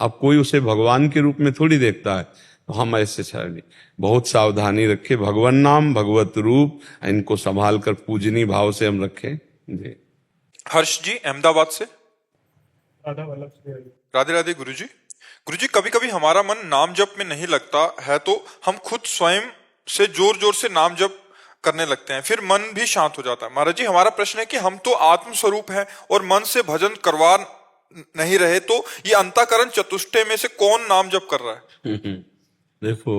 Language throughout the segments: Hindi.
अब कोई उसे भगवान के रूप में थोड़ी देखता है, तो हम ऐसे नहीं, बहुत सावधानी रखे, भगवान नाम भगवत रूप इनको संभाल कर पूजनीय भाव से हम रखें जी। हर्ष जी अहमदाबाद से। राधे राधे गुरुजी। गुरुजी कभी कभी हमारा मन नाम जप में नहीं लगता है तो हम खुद स्वयं से जोर जोर से नाम जप करने लगते हैं, फिर मन भी शांत हो जाता है। महाराज जी हमारा प्रश्न है कि हम तो आत्म स्वरूप है और मन से भजन करवा नहीं रहे, तो ये अंतःकरण चतुष्टय में से कौन नाम जप कर रहा है? देखो,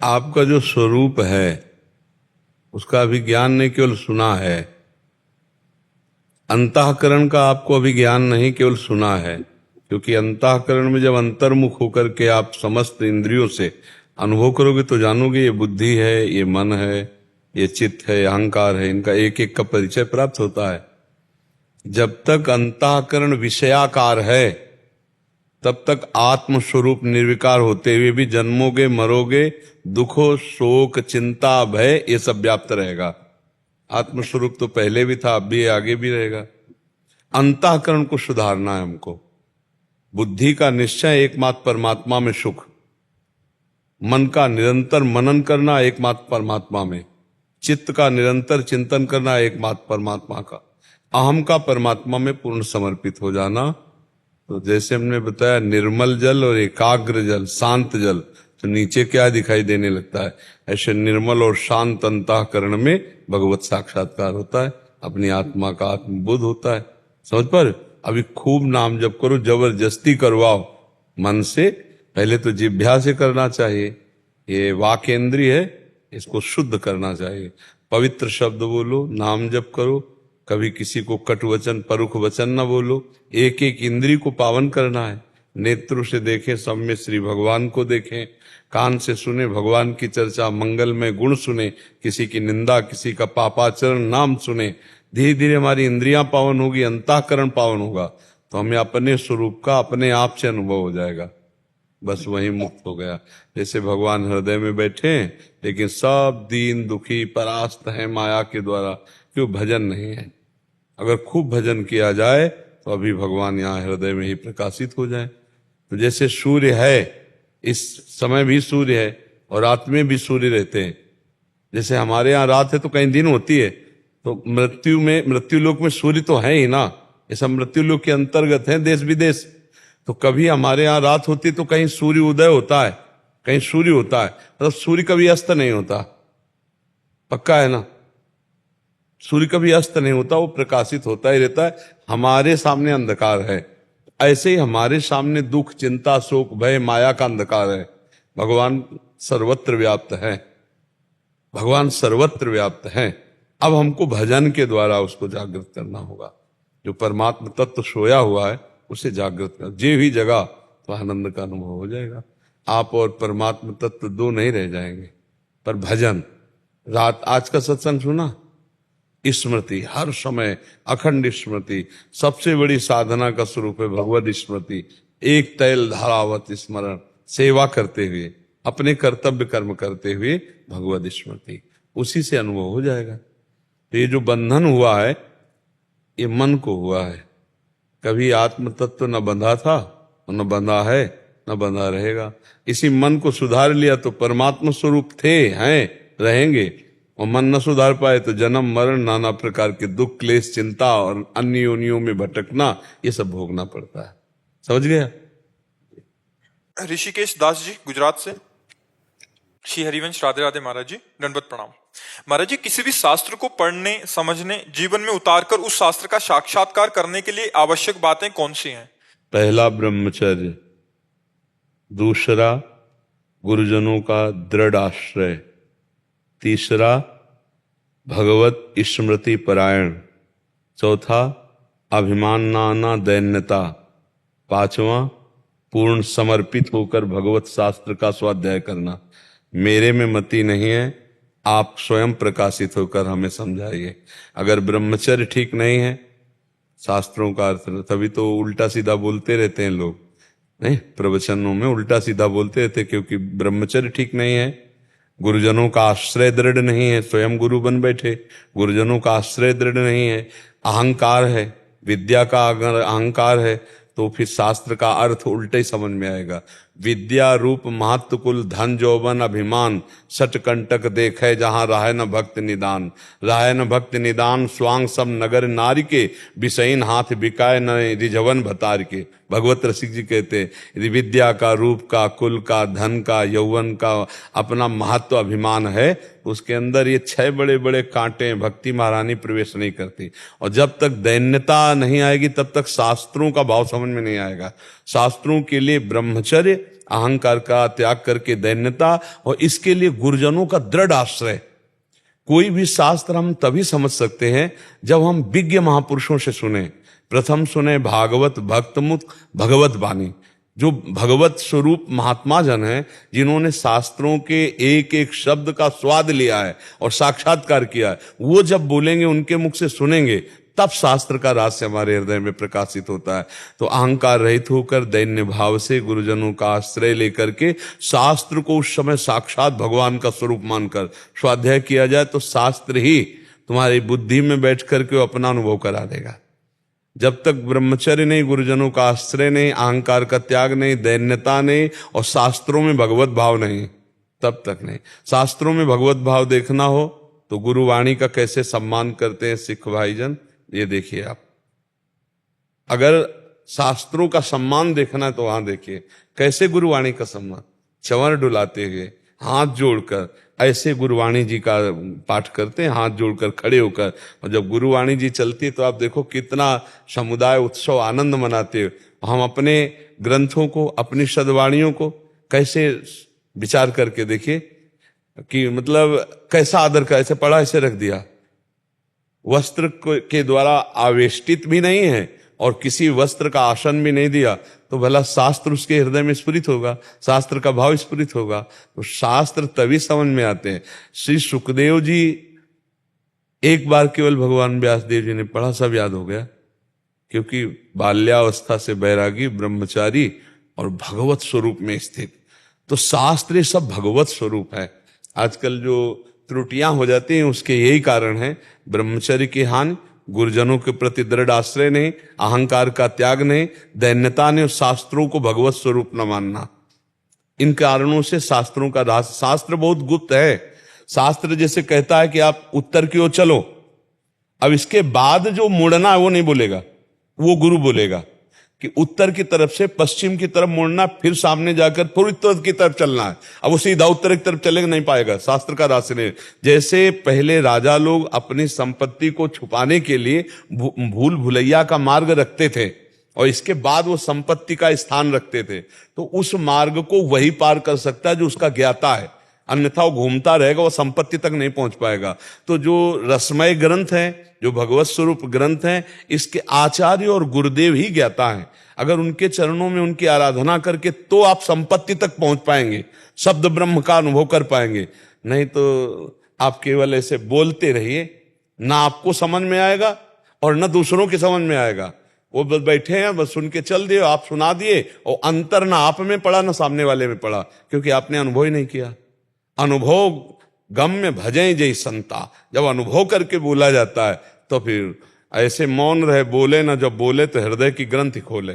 आपका जो स्वरूप है उसका अभी ज्ञान नहीं, केवल सुना है। अंतःकरण का आपको अभी ज्ञान नहीं, केवल सुना है। क्योंकि अंतःकरण में जब अंतर्मुख होकर के आप समस्त इंद्रियों से अनुभव करोगे तो जानोगे ये बुद्धि है, ये मन है, ये चित्त है, अहंकार है, इनका एक एक का परिचय प्राप्त होता है। जब तक अंतःकरण विषयाकार है तब तक आत्म स्वरूप निर्विकार होते हुए भी जन्मोगे, मरोगे, दुखो, शोक, चिंता, भय ये सब व्याप्त रहेगा। आत्म स्वरूप तो पहले भी था, अब भी आगे भी रहेगा। अंतःकरण को सुधारना है हमको। बुद्धि का निश्चय एकमात्र परमात्मा में सुख, मन का निरंतर मनन करना एकमात्र परमात्मा में, चित्त का निरंतर चिंतन करना एकमात्र परमात्मा का, अहम का परमात्मा में पूर्ण समर्पित हो जाना। तो जैसे हमने बताया निर्मल जल और एकाग्र जल, शांत जल, तो नीचे क्या दिखाई देने लगता है, ऐसे निर्मल और शांत अंतःकरण में भगवत साक्षात्कार होता है, अपनी आत्मा का आत्मबोध होता है। समझ पर? अभी खूब नाम जप करो, जबरदस्ती करवाओ मन से, पहले तो जिह्वा से करना चाहिए। ये वाक इंद्रिय है, इसको शुद्ध करना चाहिए। पवित्र शब्द बोलो, नाम जप करो, कभी किसी को कटु वचन परुख वचन न बोलो। एक एक इंद्रिय को पावन करना है। नेत्रों से देखें सब में श्री भगवान को देखें, कान से सुने भगवान की चर्चा, मंगल में गुण सुने, किसी की निंदा, किसी का पापाचरण नाम सुने। धीरे धीरे हमारी इंद्रियां पावन होगी, अंतःकरण पावन होगा, तो हमें अपने स्वरूप का अपने आप से अनुभव हो जाएगा। बस वही मुक्त हो गया। जैसे भगवान हृदय में बैठे हैं लेकिन सब दीन दुखी परास्त हैं माया के द्वारा, क्यों? भजन नहीं है। अगर खूब भजन किया जाए तो अभी भगवान यहाँ हृदय में ही प्रकाशित हो जाए। तो जैसे सूर्य है, इस समय भी सूर्य है और रात में भी सूर्य रहते हैं। जैसे हमारे यहाँ रात है तो कहीं दिन होती है, तो मृत्यु लोक में सूर्य तो है ही ना, ये सब मृत्यु लोक के अंतर्गत है, देश विदेश। तो कभी हमारे यहाँ रात होती है तो कहीं सूर्य उदय होता है, कहीं सूर्य होता है, मतलब सूर्य कभी अस्त नहीं होता, पक्का है ना? सूर्य कभी अस्त नहीं होता, वो प्रकाशित होता ही रहता है। हमारे सामने अंधकार है, ऐसे ही हमारे सामने दुख, चिंता, शोक, भय, माया का अंधकार है। भगवान सर्वत्र व्याप्त है, भगवान सर्वत्र व्याप्त है। अब हमको भजन के द्वारा उसको जागृत करना होगा। जो परमात्मा तत्व सोया हुआ है उसे जागृत कर, जे भी जगह तो आनंद का अनुभव हो जाएगा। आप और परमात्मा तत्व दो नहीं रह जाएंगे। पर भजन, रात आज का सत्संग सुना, स्मृति हर समय, अखंड स्मृति सबसे बड़ी साधना का स्वरूप है। भगवत स्मृति, एक तैल धारावत स्मरण, सेवा करते हुए, अपने कर्तव्य कर्म करते हुए भगवत स्मृति, उसी से अनुभव हो जाएगा। तो ये जो बंधन हुआ है ये मन को हुआ है। कभी आत्म तत्व न बंधा था और न बंधा है, न बंधा रहेगा। इसी मन को सुधार लिया तो परमात्मा स्वरूप थे, हैं, रहेंगे। और मन न सुधार पाए तो जन्म मरण, नाना प्रकार के दुख, क्लेश, चिंता और अन्य योनियों में भटकना, ये सब भोगना पड़ता है। समझ गया? ऋषिकेश दास जी गुजरात से। श्री हरिवंश राधे राधे महाराज जी, दंडवत प्रणाम। महाराज जी, किसी भी शास्त्र को पढ़ने, समझने, जीवन में उतारकर उस शास्त्र का साक्षात्कार करने के लिए आवश्यक बातें कौन सी हैं? पहला ब्रह्मचर्य, दूसरा गुरुजनों का दृढ़ आश्रय, तीसरा भगवत स्मृति परायण, चौथा अभिमान नाना दैन्यता, पांचवा पूर्ण समर्पित होकर भगवत शास्त्र का स्वाध्याय करना। मेरे में मति नहीं है, आप स्वयं प्रकाशित होकर हमें समझाइए। अगर ब्रह्मचर्य ठीक नहीं है, शास्त्रों का अर्थ, तभी तो उल्टा सीधा बोलते रहते हैं लोग, नहीं, प्रवचनों में उल्टा सीधा बोलते रहते, क्योंकि ब्रह्मचर्य ठीक नहीं है। गुरुजनों का आश्रय दृढ़ नहीं है, स्वयं गुरु बन बैठे, गुरुजनों का आश्रय दृढ़ नहीं है, अहंकार है, विद्या का अगर अहंकार है तो फिर शास्त्र का अर्थ उल्टे ही समझ में आएगा। विद्या रूप महत्व कुल धन जौवन अभिमान, सट कंटक देखे जहां राहे न भक्त निदान। राहे न भक्त निदान स्वांग सब नगर नारी के, विषयीन हाथ बिकाए न रिझवन भतार के। भगवत रसिक जी कहते हैं, यदि विद्या का, रूप का, कुल का, धन का, यौवन का अपना महत्व अभिमान है, उसके अंदर ये 6 बड़े बड़े कांटे हैं, भक्ति महारानी प्रवेश नहीं करती। और जब तक दैन्यता नहीं आएगी तब तक शास्त्रों का भाव समझ में नहीं आएगा। शास्त्रों के लिए ब्रह्मचर्य, अहंकार का त्याग करके दैन्यता, और इसके लिए गुरुजनों का दृढ़ आश्रय। कोई भी शास्त्र हम तभी समझ सकते हैं जब हम विज्ञ महापुरुषों से सुने। प्रथम सुने भागवत भक्तमुख भगवत वाणी, जो भगवत स्वरूप महात्मा जन हैं, जिन्होंने शास्त्रों के एक एक शब्द का स्वाद लिया है और साक्षात्कार किया है, वो जब बोलेंगे, उनके मुख से सुनेंगे, तब शास्त्र का रहस्य हमारे हृदय में प्रकाशित होता है। तो अहंकार रहित होकर दैन्य भाव से गुरुजनों का आश्रय लेकर के शास्त्र को उस समय साक्षात भगवान का स्वरूप मानकर स्वाध्याय किया जाए, तो शास्त्र ही तुम्हारी बुद्धि में बैठ करके अपना अनुभव करा देगा। जब तक ब्रह्मचर्य नहीं, गुरुजनों का आश्रय नहीं, अहंकार का त्याग नहीं, दैन्यता नहीं, और शास्त्रों में भगवत भाव नहीं, तब तक नहीं। शास्त्रों में भगवत भाव देखना हो तो गुरुवाणी का कैसे सम्मान करते हैं सिख भाईजन, ये देखिए आप। अगर शास्त्रों का सम्मान देखना है तो वहां देखिए कैसे गुरुवाणी का सम्मान, चंवर डुलाते हुए, हाथ जोड़कर ऐसे गुरुवाणी जी का पाठ करते हैं, हाथ जोड़कर खड़े होकर। और जब गुरुवाणी जी चलती है तो आप देखो कितना समुदाय उत्सव आनंद मनाते हो। हम अपने ग्रंथों को, अपनी सद्वाणियों को कैसे विचार करके देखिए कि मतलब कैसा आदर का, ऐसे पढ़ा, ऐसे रख दिया, वस्त्र के द्वारा आवेष्टित भी नहीं है और किसी वस्त्र का आसन भी नहीं दिया, तो भला शास्त्र उसके हृदय में स्फुरित होगा, शास्त्र का भाव स्फुरित होगा। तो शास्त्र तभी समझ में आते हैं। श्री सुखदेव जी एक बार केवल भगवान व्यासदेव जी ने पढ़ा, सब याद हो गया, क्योंकि बाल्यावस्था से बैरागी, ब्रह्मचारी और भगवत स्वरूप में स्थित। तो शास्त्र सब भगवत स्वरूप है। आजकल जो त्रुटियां हो जाती हैं उसके यही कारण है, ब्रह्मचर्य की हानि, गुरुजनों के प्रति दृढ़ आश्रय नहीं, अहंकार का त्याग नहीं, दैन्यता ने, शास्त्रों को भगवत स्वरूप न मानना। इन कारणों से शास्त्रों का रहस्य, शास्त्र बहुत गुप्त है। शास्त्र जैसे कहता है कि आप उत्तर की ओर चलो, अब इसके बाद जो मुड़ना है वो नहीं बोलेगा, वो गुरु बोलेगा कि उत्तर की तरफ से पश्चिम की तरफ मुड़ना, फिर सामने जाकर फिर उत्तर की तरफ चलना है। अब वो सीधा उत्तर की तरफ चलेगा, नहीं पाएगा, शास्त्र का रास्ते नहीं। जैसे पहले राजा लोग अपनी संपत्ति को छुपाने के लिए भूल भुलैया का मार्ग रखते थे और इसके बाद वो संपत्ति का स्थान रखते थे, तो उस मार्ग को वही पार कर सकता है जो उसका ज्ञाता है, अन्यथा वो घूमता रहेगा, वो संपत्ति तक नहीं पहुंच पाएगा। तो जो रसमय ग्रंथ है, जो भगवत स्वरूप ग्रंथ हैं, इसके आचार्य और गुरुदेव ही ज्ञाता हैं। अगर उनके चरणों में उनकी आराधना करके तो आप संपत्ति तक पहुंच पाएंगे, शब्द ब्रह्म का अनुभव कर पाएंगे। नहीं तो आप केवल ऐसे बोलते रहिए, ना आपको समझ में आएगा और ना दूसरों के समझ में आएगा। वो बस बैठे हैं, बस सुन के चल दिए, आप सुना दिए, और अंतर ना आप में पड़ा ना सामने वाले में पड़ा, क्योंकि आपने अनुभव ही नहीं किया। अनुभव गम में भजें जय संता, जब अनुभव करके बोला जाता है तो फिर ऐसे मौन रहे, बोले ना, जब बोले तो हृदय की ग्रंथि खोले,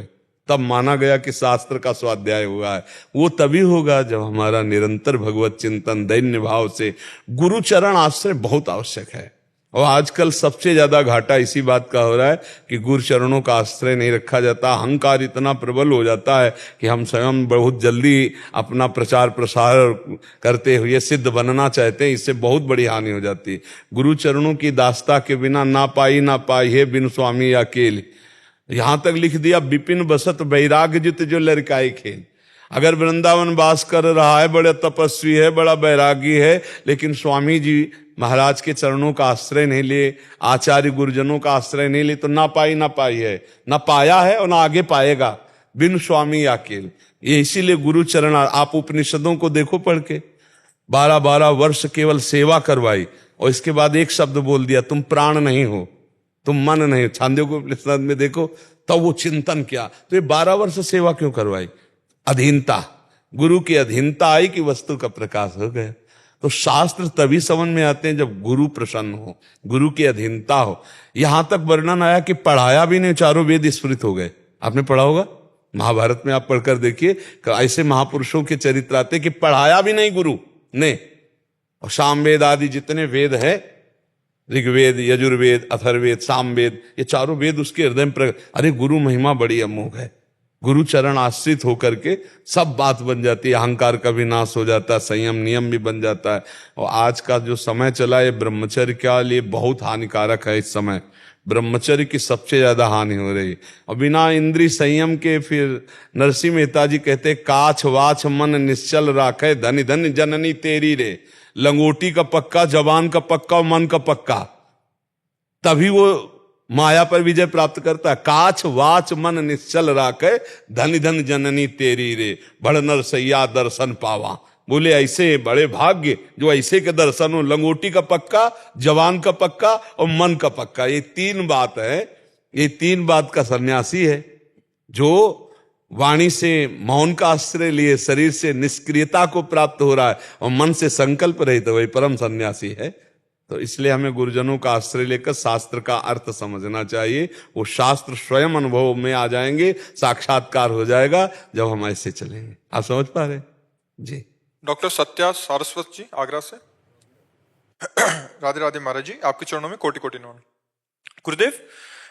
तब माना गया कि शास्त्र का स्वाध्याय हुआ है। वो तभी होगा जब हमारा निरंतर भगवत चिंतन दैन्य भाव से, गुरु चरण आश्रय बहुत आवश्यक है। और आजकल सबसे ज्यादा घाटा इसी बात का हो रहा है कि गुरु चरणों का आश्रय नहीं रखा जाता। अहंकार इतना प्रबल हो जाता है कि हम स्वयं बहुत जल्दी अपना प्रचार प्रसार करते हुए सिद्ध बनना चाहते हैं, इससे बहुत बड़ी हानि हो जाती है। गुरु चरणों की दास्ता के बिना ना पाई है बिन स्वामी अकेले, यहां तक लिख दिया विपिन बसत बैराग जित जो लड़काई खेल। अगर वृंदावन वास कर रहा है, बड़े तपस्वी है, बड़ा बैरागी है, लेकिन स्वामी जी महाराज के चरणों का आश्रय नहीं लिए, आचार्य गुरुजनों का आश्रय नहीं लिए, तो ना पाई है, ना पाया है और ना आगे पाएगा, बिन स्वामी अकेल। ये इसीलिए गुरु चरण, आप उपनिषदों को देखो पढ़ के, 12-12 वर्ष केवल सेवा करवाई और इसके बाद एक शब्द बोल दिया, तुम प्राण नहीं हो, तुम मन नहीं हो। छांदोग्य उपनिषद में देखो, तब वो चिंतन किया, तो ये 12 वर्ष सेवा क्यों करवाई? अधीनता, गुरु की अधीनता आई कि वस्तु का प्रकाश हो गया। तो शास्त्र तभी समझ में आते हैं जब गुरु प्रसन्न हो, गुरु की अधीनता हो। यहां तक वर्णन आया कि पढ़ाया भी नहीं, चारों वेद स्फुरित हो गए। आपने पढ़ा होगा महाभारत में, आप पढ़कर देखिए ऐसे महापुरुषों के चरित्र आते कि पढ़ाया भी नहीं गुरु ने। और सामवेद आदि जितने वेद है, ऋग्वेद, यजुर्वेद, अथर्ववेद, सामवेद, ये चारों वेद उसके हृदय में अरे गुरु महिमा बड़ी अमोघ है। गुरु चरण आश्रित होकर के सब बात बन जाती है, अहंकार का भी नाश हो जाता है, संयम नियम भी बन जाता है। और आज का जो समय चला है ब्रह्मचर्य के लिए बहुत हानिकारक है। इस समय ब्रह्मचर्य की सबसे ज्यादा हानि हो रही है। और बिना इंद्रिय संयम के फिर नरसिंह मेहता जी कहते काछ वाछ मन निश्चल राखे, धन धन जननी तेरी रे। लंगोटी का पक्का, जबान का पक्का और मन का पक्का, तभी वो माया पर विजय प्राप्त करता है। काछ वाच मन निश्चल राखे, धन धन जननी तेरी रे। बड़ नरसैया दर्शन पावा। बोले ऐसे बड़े भाग्य जो ऐसे के दर्शन हो। लंगोटी का पक्का, जवान का पक्का और मन का पक्का, ये तीन बात है। ये तीन बात का सन्यासी है जो वाणी से मौन का आश्रय लिए शरीर से निष्क्रियता को प्राप्त हो रहा है और मन से संकल्प रहित, वही परम सन्यासी है। तो इसलिए हमें गुरुजनों का आश्रय लेकर शास्त्र का अर्थ समझना चाहिए। वो शास्त्र स्वयं अनुभव में आ जाएंगे, साक्षात्कार हो जाएगा जब हम ऐसे चलेंगे। आप समझ पा रहे जी। डॉक्टर सत्या सारस्वत जी आगरा से। राधे राधे महाराज जी, आपके चरणों में कोटि कोटि नमन। गुरुदेव,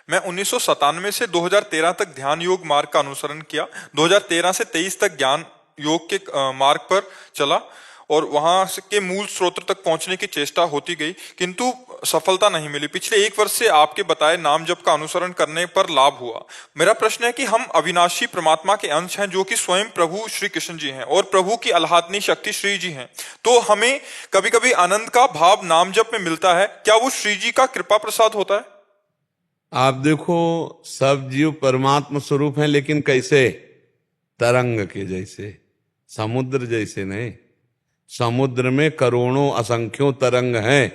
मैं 1997 से 2013 तक ध्यान योग मार्ग का अनुसरण किया। 2013 से 23 तक ज्ञान योग के मार्ग पर चला और वहां के मूल स्रोत तक पहुंचने की चेष्टा होती गई, किंतु सफलता नहीं मिली। पिछले 1 वर्ष से आपके बताए नाम जप का अनुसरण करने पर लाभ हुआ। मेरा प्रश्न है कि हम अविनाशी परमात्मा के अंश हैं जो कि स्वयं प्रभु श्री कृष्ण जी हैं और प्रभु की अल्हातनी शक्ति श्री जी हैं, तो हमें कभी कभी आनंद का भाव नाम जप में मिलता है, क्या वो श्री जी का कृपा प्रसाद होता है? आप देखो, सब जीव परमात्मा स्वरूप हैं, लेकिन कैसे? तरंग के जैसे, समुद्र जैसे नहीं। समुद्र में करोड़ों असंख्यों तरंग हैं।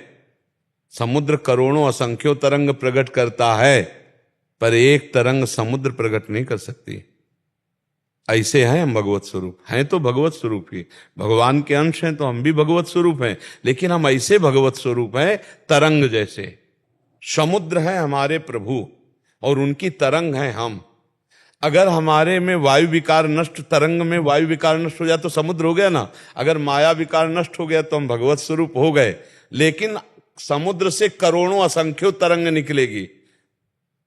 समुद्र करोड़ों असंख्यों तरंग प्रकट करता है, पर एक तरंग समुद्र प्रकट नहीं कर सकती। ऐसे हैं हम भगवत स्वरूप, हैं तो भगवत स्वरूप ही, भगवान के अंश हैं तो हम भी भगवत स्वरूप हैं, लेकिन हम ऐसे भगवत स्वरूप हैं तरंग जैसे। समुद्र है हमारे प्रभु और उनकी तरंग है हम। अगर हमारे में वायु विकार नष्ट, तरंग में वायु विकार नष्ट हो जाए तो समुद्र हो गया ना। अगर माया विकार नष्ट हो गया तो हम भगवत स्वरूप हो गए। लेकिन समुद्र से करोड़ों असंख्यों तरंग निकलेगी,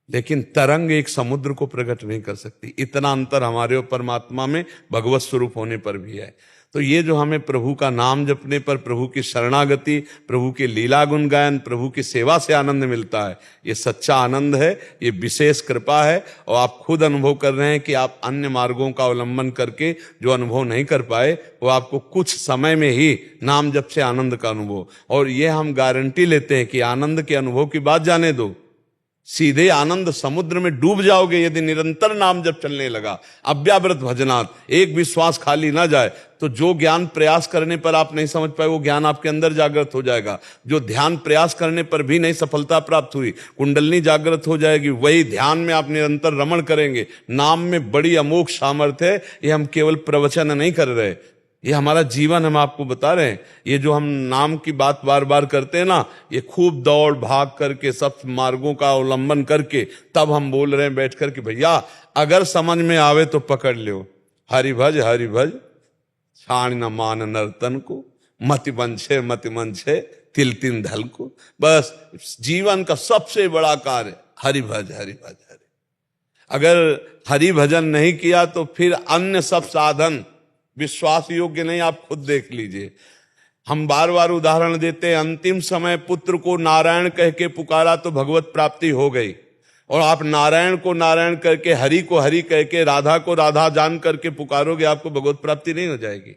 लेकिन तरंग एक समुद्र को प्रकट नहीं कर सकती। इतना अंतर हमारे और परमात्मा में भगवत स्वरूप होने पर भी है। तो ये जो हमें प्रभु का नाम जपने पर, प्रभु की शरणागति, प्रभु के लीला गुण गायन, प्रभु की सेवा से आनंद मिलता है, ये सच्चा आनंद है, ये विशेष कृपा है। और आप खुद अनुभव कर रहे हैं कि आप अन्य मार्गों का अवलंबन करके जो अनुभव नहीं कर पाए, वो आपको कुछ समय में ही नाम जप से आनंद का अनुभव। और ये हम गारंटी लेते हैं कि आनंद के अनुभव की बात जाने दो, सीधे आनंद समुद्र में डूब जाओगे यदि निरंतर नाम जब चलने लगा। अव्याव्रत भजनात्, एक भी श्वास खाली ना जाए। तो जो ज्ञान प्रयास करने पर आप नहीं समझ पाए, वो ज्ञान आपके अंदर जागृत हो जाएगा। जो ध्यान प्रयास करने पर भी नहीं सफलता प्राप्त हुई, कुंडलनी जागृत हो जाएगी। वही ध्यान में आप निरंतर रमण करेंगे। नाम में बड़ी अमोघ सामर्थ्य है। ये हम केवल प्रवचन नहीं कर रहे, ये हमारा जीवन हम आपको बता रहे हैं। ये जो हम नाम की बात बार बार करते हैं ना, ये खूब दौड़ भाग करके सब मार्गों का अवलंबन करके तब हम बोल रहे हैं बैठ कर कि भैया अगर समझ में आवे तो पकड़ लो। हरि भज छाण न मान नर्तन को, मति मंछे तिल तिन धल को। बस जीवन का सबसे बड़ा कार्य हरि भज। अगर हरि भजन नहीं किया तो फिर अन्य सब साधन विश्वास योग्य नहीं। आप खुद देख लीजिए, हम बार बार उदाहरण देते हैं। अंतिम समय पुत्र को नारायण कह के पुकारा तो भगवत प्राप्ति हो गई, और आप नारायण को नारायण करके, हरि को हरि कह के, राधा को राधा जान करके पुकारोगे, आपको भगवत प्राप्ति नहीं हो जाएगी।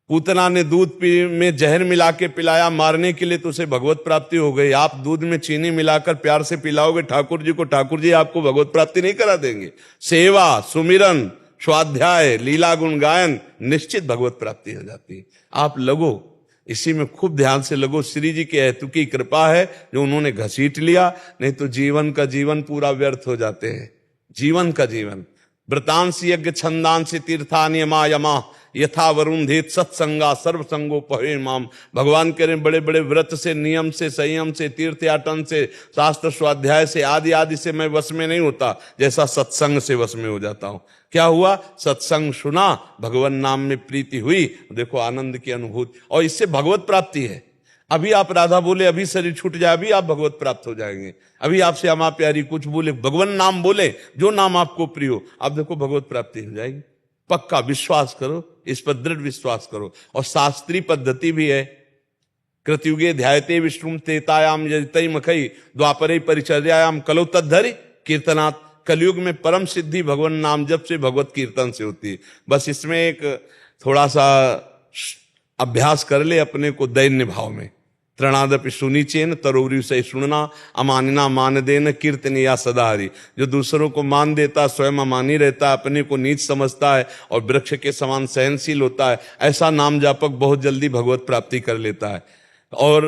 पूतना ने दूध में जहर मिला के पिलाया मारने के लिए, तो उसे भगवत प्राप्ति हो गई। आप दूध में चीनी मिलाकर प्यार से पिलाओगे ठाकुर जी को, ठाकुर जी आपको भगवत प्राप्ति नहीं करा देंगे। सेवा, सुमिरन, स्वाध्याय, लीला गुण गायन, निश्चित भगवत प्राप्ति हो जाती है। आप लगो, इसी में खूब ध्यान से लगो। श्री जी की हेतु कृपा है जो उन्होंने घसीट लिया, नहीं तो जीवन का जीवन पूरा व्यर्थ हो जाते हैं। जीवन का जीवन व्रतांश यज्ञ छंदांश तीर्था नियमा यमा, यथा वरुणधेत सत्संगा सर्वसंगो पवे माम। भगवान कह रहे हैं बड़े बड़े व्रत से, नियम से, संयम से, तीर्थयाटन से, शास्त्र स्वाध्याय से, आदि आदि से मैं वश में नहीं होता, जैसा सत्संग से वश में हो जाता हूं। क्या हुआ? सत्संग सुना, भगवान नाम में प्रीति हुई, देखो आनंद की अनुभूति, और इससे भगवत प्राप्ति है। अभी आप राधा बोले, अभी शरीर छूट जाए, अभी आप भगवत प्राप्त हो जाएंगे। अभी आप श्यामा प्यारी कुछ बोले, भगवान नाम बोले, जो नाम आपको प्रिय हो, आप देखो भगवत प्राप्ति हो जाएगी। पक्का विश्वास करो, इस पर दृढ़ विश्वास करो। और शास्त्रीय पद्धति भी है। कृतयुगे ध्यायते विष्णुम तेतायाम यजतै मखई द्वापरे परिचर्यायाम कलो तद्धरि कीर्तनात्। कलयुग में परम सिद्धि भगवान नाम जप से, भगवत कीर्तन से होती है। बस इसमें एक थोड़ा सा अभ्यास कर ले अपने को दैन्य भाव में। त्रणादपि सुनीचेन तरोरी से सुनना अमानना मान देन कीर्तन या सदा हरि। जो दूसरों को मान देता, स्वयं अमानी रहता है, अपने को नीच समझता है और वृक्ष के समान सहनशील होता है, ऐसा नाम जापक बहुत जल्दी भगवत प्राप्ति कर लेता है। और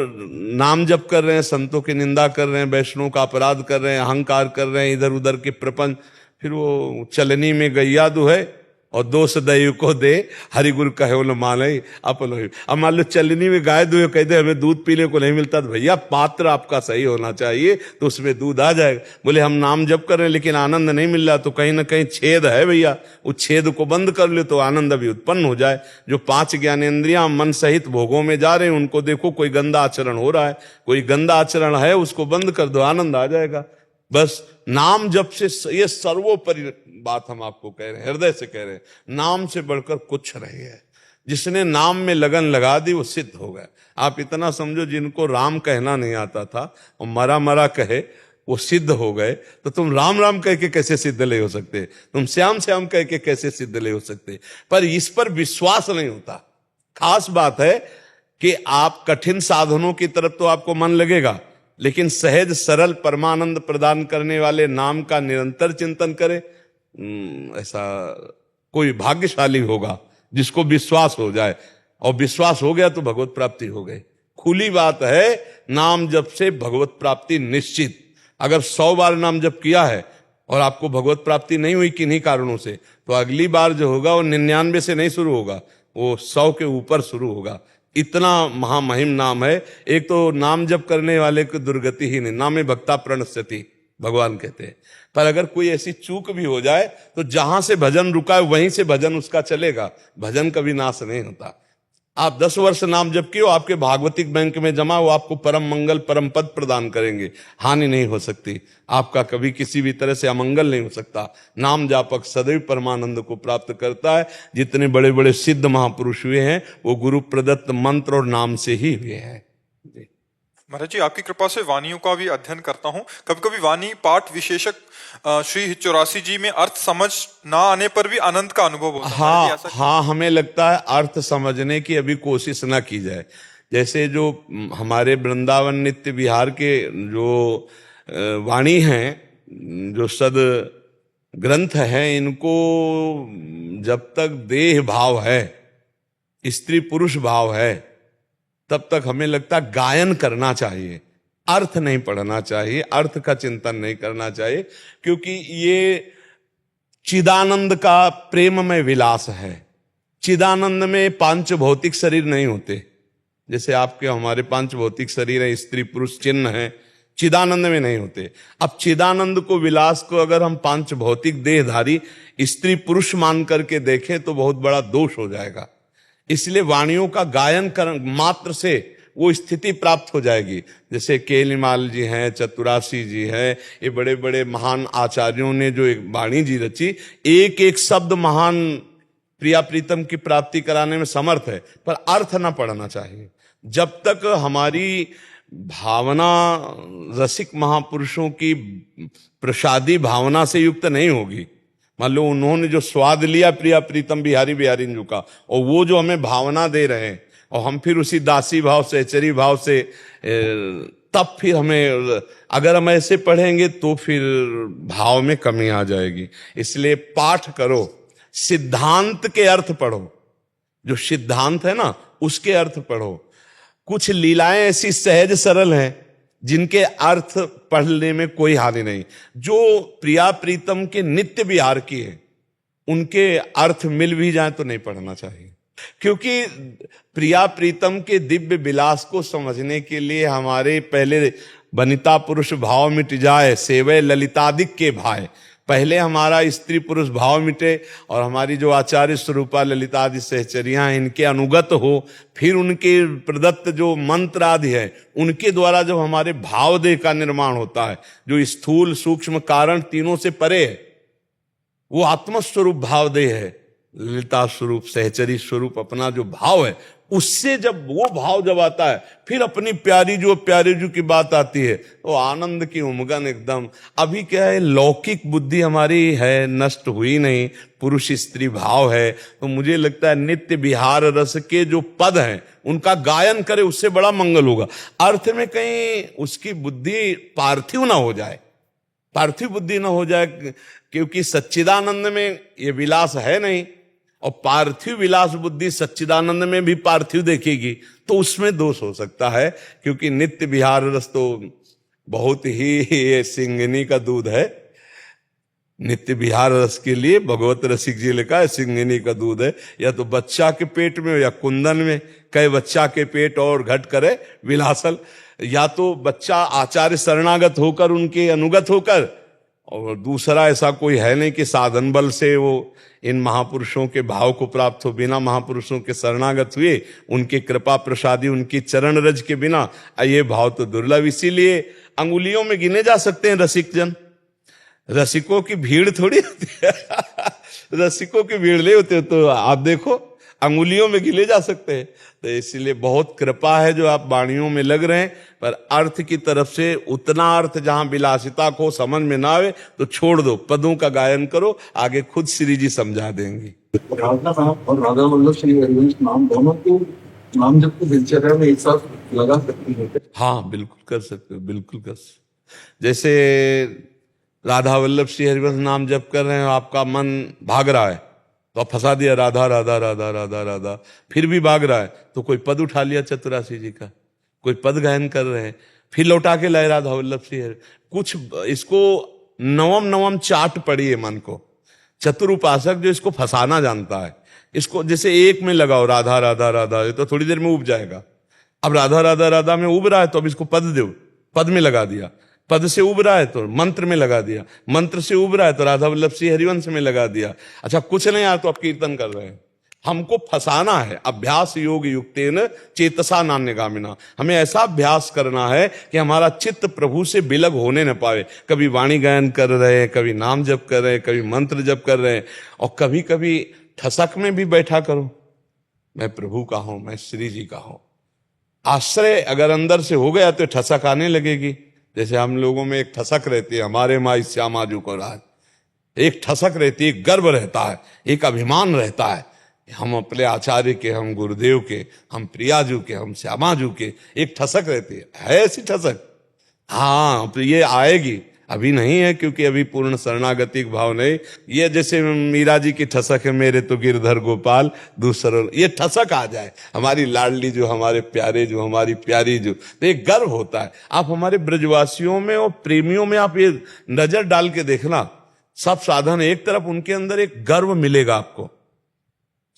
नाम जप कर रहे हैं, संतों की निंदा कर रहे हैं, वैष्णव का अपराध कर रहे हैं, अहंकार कर रहे हैं, इधर उधर के प्रपंच, फिर वो चलनी में गैया दुहै और दोष दैव को दे, हरिगुरु कहो न माने अपनो। अब मान लो चलनी में गाय दुहे, कहते हमें दूध पीने को नहीं मिलता, तो भैया पात्र आपका सही होना चाहिए, तो उसमें दूध आ जाएगा। बोले हम नाम जप कर रहे हैं लेकिन आनंद नहीं मिल रहा, तो कहीं ना कहीं छेद है भैया, उस छेद को बंद कर लो तो आनंद अभी उत्पन्न हो जाए। जो 5 ज्ञानेंद्रियां मन सहित भोगों में जा रहे हैं, उनको देखो कोई गंदा आचरण हो रहा है, कोई गंदा आचरण है, उसको बंद कर दो, आनंद आ जाएगा। बस नाम जप से, ये सर्वोपरि बात हम आपको कह रहे हैं, हृदय से कह रहे हैं, नाम से बढ़कर कुछ नहीं है। जिसने नाम में लगन लगा दी वो सिद्ध हो गया। आप इतना समझो, जिनको राम कहना नहीं आता था और मरा मरा कहे वो सिद्ध हो गए, तो तुम राम राम कह के कैसे सिद्ध नहीं हो सकते? तुम श्याम श्याम कह के कैसे सिद्ध नहीं हो सकते? पर इस पर विश्वास नहीं होता। खास बात है कि आप कठिन साधनों की तरफ तो आपको मन लगेगा, लेकिन सहज सरल परमानंद प्रदान करने वाले नाम का निरंतर चिंतन करे, ऐसा कोई भाग्यशाली होगा जिसको विश्वास हो जाए। और विश्वास हो गया तो भगवत प्राप्ति हो गई। खुली बात है, नाम जप से भगवत प्राप्ति निश्चित। अगर 100 बार नाम जप किया है और आपको भगवत प्राप्ति नहीं हुई किन्हीं कारणों से, तो अगली बार जो होगा वो 99 से नहीं शुरू होगा, वो 100 के ऊपर शुरू होगा। इतना महामहिम नाम है। एक तो नाम जप करने वाले को दुर्गति ही नहीं, नामे भक्ता प्रणश्यति भगवान कहते हैं। पर अगर कोई ऐसी चूक भी हो जाए तो जहां से भजन रुका है वहीं से भजन उसका चलेगा, भजन कभी नाश नहीं होता। आप 10 वर्ष नाम जप किए, आपके भागवतिक बैंक में जमा, वो आपको परम मंगल परम पद प्रदान करेंगे, हानि नहीं हो सकती, आपका कभी किसी भी तरह से अमंगल नहीं हो सकता। नाम जापक सदैव परमानंद को प्राप्त करता है। जितने बड़े बड़े सिद्ध महापुरुष हुए हैं वो गुरु प्रदत्त मंत्र और नाम से ही हुए हैं। महाराज जी, आपकी कृपा से वाणियों का भी अध्ययन करता हूँ। कभी कभी वाणी पाठ विशेषक श्री 84 जी में अर्थ समझ ना आने पर भी आनंद का अनुभव होता है। हाँ, हमें लगता है अर्थ समझने की अभी कोशिश ना की जाए। जैसे जो हमारे वृंदावन नित्य विहार के जो वाणी हैं, जो सद ग्रंथ हैं, इनको जब तक देह भाव है, स्त्री पुरुष भाव है, तब तक हमें लगता है गायन करना चाहिए, अर्थ नहीं पढ़ना चाहिए, अर्थ का चिंतन नहीं करना चाहिए, क्योंकि ये चिदानंद का प्रेममय विलास है। चिदानंद में 5 भौतिक शरीर नहीं होते, जैसे आपके हमारे 5 भौतिक शरीर है, स्त्री पुरुष चिन्ह है, चिदानंद में नहीं होते। अब चिदानंद को, विलास को अगर हम 5 भौतिक देहधारी स्त्री पुरुष मान करके देखें तो बहुत बड़ा दोष हो जाएगा। इसलिए वाणियों का गायन कर मात्र से वो स्थिति प्राप्त हो जाएगी। जैसे केलिमाल जी हैं, चतुरासी जी हैं, ये बड़े बड़े महान आचार्यों ने जो एक वाणी जी रची, एक एक शब्द महान प्रिया प्रीतम की प्राप्ति कराने में समर्थ है, पर अर्थ ना पढ़ना चाहिए। जब तक हमारी भावना रसिक महापुरुषों की प्रसादी भावना से युक्त नहीं होगी, मान लो उन्होंने जो स्वाद लिया प्रिया प्रीतम बिहारी बिहारी जी का, और वो जो हमें भावना दे रहे हैं, और हम फिर उसी दासी भाव से, चरी भाव से, तब फिर हमें, अगर हम ऐसे पढ़ेंगे तो फिर भाव में कमी आ जाएगी। इसलिए पाठ करो, सिद्धांत के अर्थ पढ़ो, जो सिद्धांत है ना उसके अर्थ पढ़ो। कुछ लीलाएं ऐसी सहज सरल हैं जिनके अर्थ पढ़ने में कोई हानि नहीं। जो प्रिया प्रीतम के नित्य विहार की है, उनके अर्थ मिल भी जाए तो नहीं पढ़ना चाहिए। क्योंकि प्रिया प्रीतम के दिव्य विलास को समझने के लिए हमारे पहले वनिता पुरुष भाव मिट जाए, सेवय ललितादिक के भाई। पहले हमारा स्त्री पुरुष भाव मिटे और हमारी जो आचार्य स्वरूपा ललितादि सहचरियां हैं इनके अनुगत हो, फिर उनके प्रदत्त जो मंत्र आदि है उनके द्वारा जब हमारे भावदेह का निर्माण होता है, जो स्थूल सूक्ष्म कारण तीनों से परे है, वो आत्मस्वरूप भावदेह है, ललिता स्वरूप सहचरी स्वरूप अपना जो भाव है, उससे जब वो भाव जब आता है फिर अपनी प्यारी जो की बात आती है वो आनंद की उमगन एकदम। अभी क्या है, लौकिक बुद्धि हमारी है, नष्ट हुई नहीं, पुरुष स्त्री भाव है, तो मुझे लगता है नित्य विहार रस के जो पद हैं उनका गायन करे, उससे बड़ा मंगल होगा। अर्थ में कहीं उसकी बुद्धि पार्थिव ना हो जाए, पार्थिव बुद्धि ना हो जाए, क्योंकि सच्चिदानंद में ये विलास है नहीं, और पार्थिव विलास बुद्धि सच्चिदानंद में भी पार्थिव देखेगी तो उसमें दोष हो सकता है। क्योंकि नित्य विहार रस तो बहुत ही ये सिंगिनी का दूध है। नित्य विहार रस के लिए भगवत रसिक जी लिखा है सिंगिनी का दूध है, या तो बच्चा के पेट में या कुंदन में, कहे बच्चा के पेट और घट करे विलासल, या तो बच्चा आचार्य शरणागत होकर उनके अनुगत होकर, और दूसरा ऐसा कोई है नहीं कि साधन बल से वो इन महापुरुषों के भाव को प्राप्त हो, बिना महापुरुषों के शरणागत हुए, उनके कृपा प्रसादी, उनकी चरण रज के बिना ये भाव तो दुर्लभ। इसीलिए अंगुलियों में गिने जा सकते हैं रसिक जन, रसिकों की भीड़ थोड़ी होती है रसिकों की भीड़ नहीं होती, तो आप देखो अंगुलियों में गिने जा सकते हैं। तो इसीलिए बहुत कृपा है जो आप वाणियों में लग रहे हैं, पर अर्थ की तरफ से उतना अर्थ जहां विलासिता को समझ में ना आवे तो छोड़ दो, पदों का गायन करो, आगे खुद श्री जी समझा देंगी। राधा साहब और राधा वल्लभ श्री हरिवंश नाम दोनों को नाम जब को दिनचर्या में एक साथ लगा सकती है? हाँ बिल्कुल कर सकते हो, बिल्कुल कर सकते। जैसे राधा वल्लभ श्री हरिवंश नाम जप कर रहे हो, आपका मन भाग रहा है तो आप फंसा दिया राधा राधा राधा राधा राधा, फिर भी भाग रहा है तो कोई पद उठा लिया चतुरासी जी का, कोई पद गायन कर रहे हैं, फिर लौटा के लाए राधा वल्लभ श्री हरि। कुछ इसको नवम नवम चाट पड़ी है मन को, चतुर उपासक जो इसको फंसाना जानता है, इसको जैसे एक में लगाओ राधा राधा राधा, तो थोड़ी देर में उब जाएगा। अब राधा राधा राधा में उब रहा है तो अब इसको पद दो, पद में लगा दिया, पद से उब रहा है तो मंत्र में लगा दिया, मंत्र से उब रहा है तो राधा वल्लभ श्री हरिवंश में लगा दिया। अच्छा कुछ नहीं आया तो आप कीर्तन कर रहे हैं। हमको फंसाना है। अभ्यास योग युक्तेन चेतसा नान्यगामिना, हमें ऐसा अभ्यास करना है कि हमारा चित्त प्रभु से विलग होने न पाए। कभी वाणी गायन कर रहे हैं, कभी नाम जप कर रहे हैं, कभी मंत्र जप कर रहे हैं, और कभी कभी ठसक में भी बैठा करो, मैं प्रभु का हूं, मैं श्री जी का हूं। आश्रय अगर अंदर से हो गया तो ठसक आने लगेगी। जैसे हम लोगों में एक ठसक रहती है, हमारे माई श्यामा जी को राज, एक ठसक रहती है, एक गर्व रहता है, एक अभिमान रहता है, हम अपने आचार्य के, हम गुरुदेव के, हम प्रियाजू के, हम श्यामाजू के, एक ठसक रहती है ऐसी ठसक। हाँ तो ये आएगी, अभी नहीं है क्योंकि अभी पूर्ण शरणागतिक भाव नहीं। ये जैसे मीरा जी की ठसक है, मेरे तो गिरधर गोपाल दूसरा, ये ठसक आ जाए, हमारी लाडली जो, हमारे प्यारे जो, हमारी प्यारी जो, तो एक गर्व होता है। आप हमारे ब्रजवासियों में और प्रेमियों में आप ये नजर डाल के देखना, सब साधन एक तरफ, उनके अंदर एक गर्व मिलेगा आपको,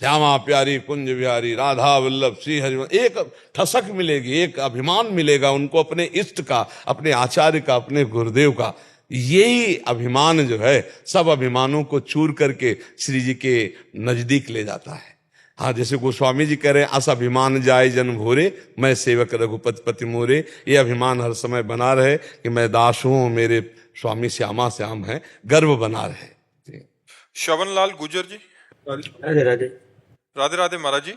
श्यामा प्यारी कुंज बिहारी राधा वल्लभ श्री हरिवंश, एक ठसक मिलेगी, एक अभिमान मिलेगा उनको अपने इष्ट का, अपने आचार्य का, अपने गुरुदेव का। यही अभिमान जो है सब अभिमानों को चूर करके श्री जी के नजदीक ले जाता है। हाँ जैसे गोस्वामी जी कह रहे हैं, अस अभिमान जाए जन भोरे, मैं सेवक रघुपति पति मोरे। ये अभिमान हर समय बना रहे कि मैं दास हूं, मेरे स्वामी श्यामा श्याम है, गर्व बना रहे। श्रवण लाल गुजर जी। राधे राधे। राधे राधे महाराज जी।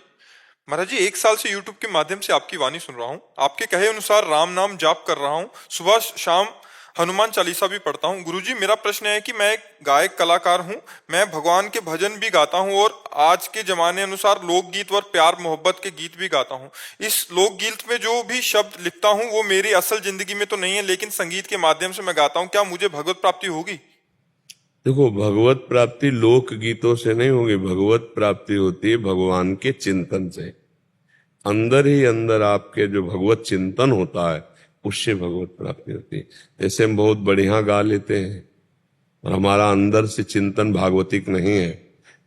महाराज जी 1 साल से YouTube के माध्यम से आपकी वाणी सुन रहा हूँ, आपके कहे अनुसार राम नाम जाप कर रहा हूँ, सुबह शाम हनुमान चालीसा भी पढ़ता हूँ। गुरुजी मेरा प्रश्न है कि मैं एक गायक कलाकार हूँ, मैं भगवान के भजन भी गाता हूँ और आज के जमाने अनुसार लोकगीत और प्यार मोहब्बत के गीत भी गाता हूँ। इस लोकगीत में जो भी शब्द लिखता हूँ वो मेरी असल जिंदगी में तो नहीं है, लेकिन संगीत के माध्यम से मैं गाता हूँ। क्या मुझे भगवत प्राप्ति होगी? देखो भगवत प्राप्ति लोक गीतों से नहीं होगी, भगवत प्राप्ति होती है भगवान के चिंतन से। अंदर ही अंदर आपके जो भगवत चिंतन होता है उससे भगवत प्राप्ति होती है। जैसे हम बहुत बढ़िया गा लेते हैं और हमारा अंदर से चिंतन भागवतिक नहीं है,